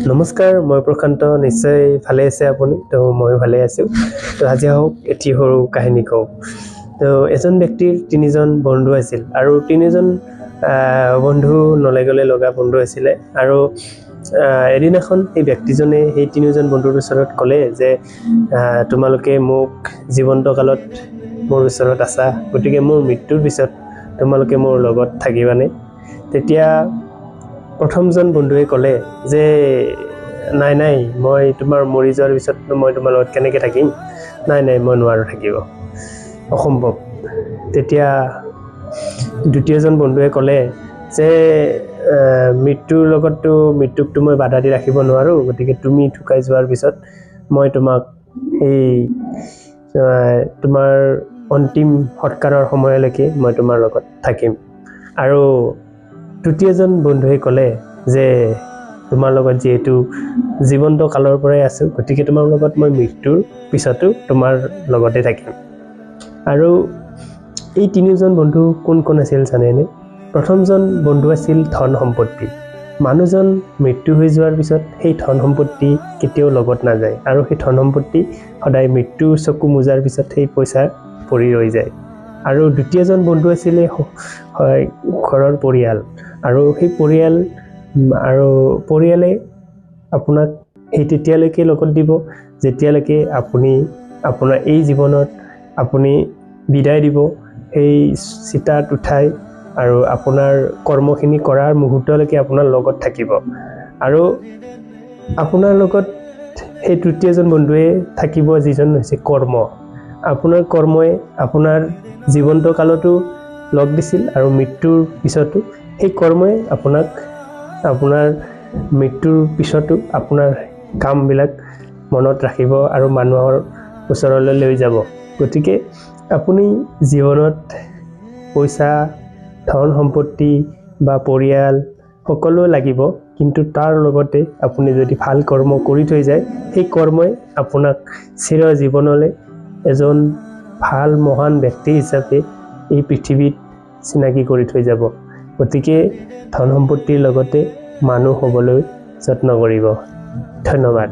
নমস্কাৰ, মই প্ৰশান্ত। নিশ্চয় ভালে আছে আপুনি? তো মই ভালে আছোঁ। তো আজি আহক এটি সৰু কাহিনী কওঁ। তো এজন ব্যক্তিৰ 3জন বন্ধু আছিল আৰু 3জন বন্ধু নলাই গলে লগা বন্ধু আছিলে। আৰু এদিনাখন সেই ব্যক্তিজনে সেই 3জন বন্ধুৰ ওচৰত ক'লে যে তোমালোকে মোক জীৱন্ত কালত মোৰ ওচৰত আছা, গতিকে মোৰ মৃত্যুৰ পিছত তোমালোকে মোৰ লগত থাকিবানে? তেতিয়া প্ৰথমজন বন্ধুৱে ক'লে যে নাই মই তোমাৰ মৰি যোৱাৰ পিছত মই তোমাৰ লগত কেনেকৈ থাকিম? নাই মই নোৱাৰোঁ থাকিব, অসম্ভৱ। তেতিয়া দ্বিতীয়জন বন্ধুৱে ক'লে যে মৃত্যুকটো মই বাধা দি ৰাখিব নোৱাৰোঁ, গতিকে তুমি ঢুকাই যোৱাৰ পিছত মই তোমাক এই তোমাৰ অন্তিম সৎকাৰৰ সময়লৈকে মই তোমাৰ লগত থাকিম। আৰু তৃতীয়জন বন্ধুৱে ক'লে যে তোমাৰ লগত যিহেতু জীৱন্ত কালৰ পৰাই আছোঁ, গতিকে তোমাৰ লগত মই মৃত্যুৰ পিছতো তোমাৰ লগতে থাকিম। আৰু এই 3জন বন্ধু কোন আছিল জানেনে? প্ৰথমজন বন্ধু আছিল ধন সম্পত্তি। মানুহজন মৃত্যু হৈ যোৱাৰ পিছত সেই ধন সম্পত্তি কেতিয়াও লগত নাযায়, আৰু সেই ধন সম্পত্তি সদায় মৃত্যুৰ চকু মোজাৰ পিছত সেই পইচা পৰি ৰৈ যায়। আৰু দ্বিতীয়জন বন্ধু আছিলে ঘৰৰ পৰিয়াল। আৰু সেই পৰিয়ালে আপোনাক সেই তেতিয়ালৈকে লগত দিব যেতিয়ালৈকে আপুনি আপোনাৰ এই জীৱনত আপুনি বিদায় দিব, সেই চিতাত উঠাই আৰু আপোনাৰ কৰ্মখিনি কৰাৰ মুহূৰ্তলৈকে আপোনাৰ লগত থাকিব। আৰু আপোনাৰ লগত সেই তৃতীয়জন বন্ধুৱে থাকিব, যিজন হৈছে কৰ্ম। আপোনাৰ কৰ্মই আপোনাৰ জীৱন্ত কালতো লগ দিছিল আৰু মৃত্যুৰ পিছতো সেই কৰ্মই আপোনাৰ মৃত্যুৰ পিছতো আপোনাৰ কামবিলাক মনত ৰাখিব আৰু মানুহৰ ওচৰলৈ লৈ যাব। গতিকে আপুনি জীৱনত পইচা, ধন সম্পত্তি বা পৰিয়াল সকলো লাগিব, কিন্তু তাৰ লগতে আপুনি যদি ভাল কৰ্ম কৰি থৈ যায়, সেই কৰ্মই আপোনাক চিৰ জীৱনলৈ এজন ভাল মহান ব্যক্তি হিচাপে এই পৃথিৱীত চিনাকি কৰি থৈ যাব। গতিকে ধন সম্পত্তিৰ লগতে মানুহ হ'বলৈ যত্ন কৰিব। ধন্যবাদ।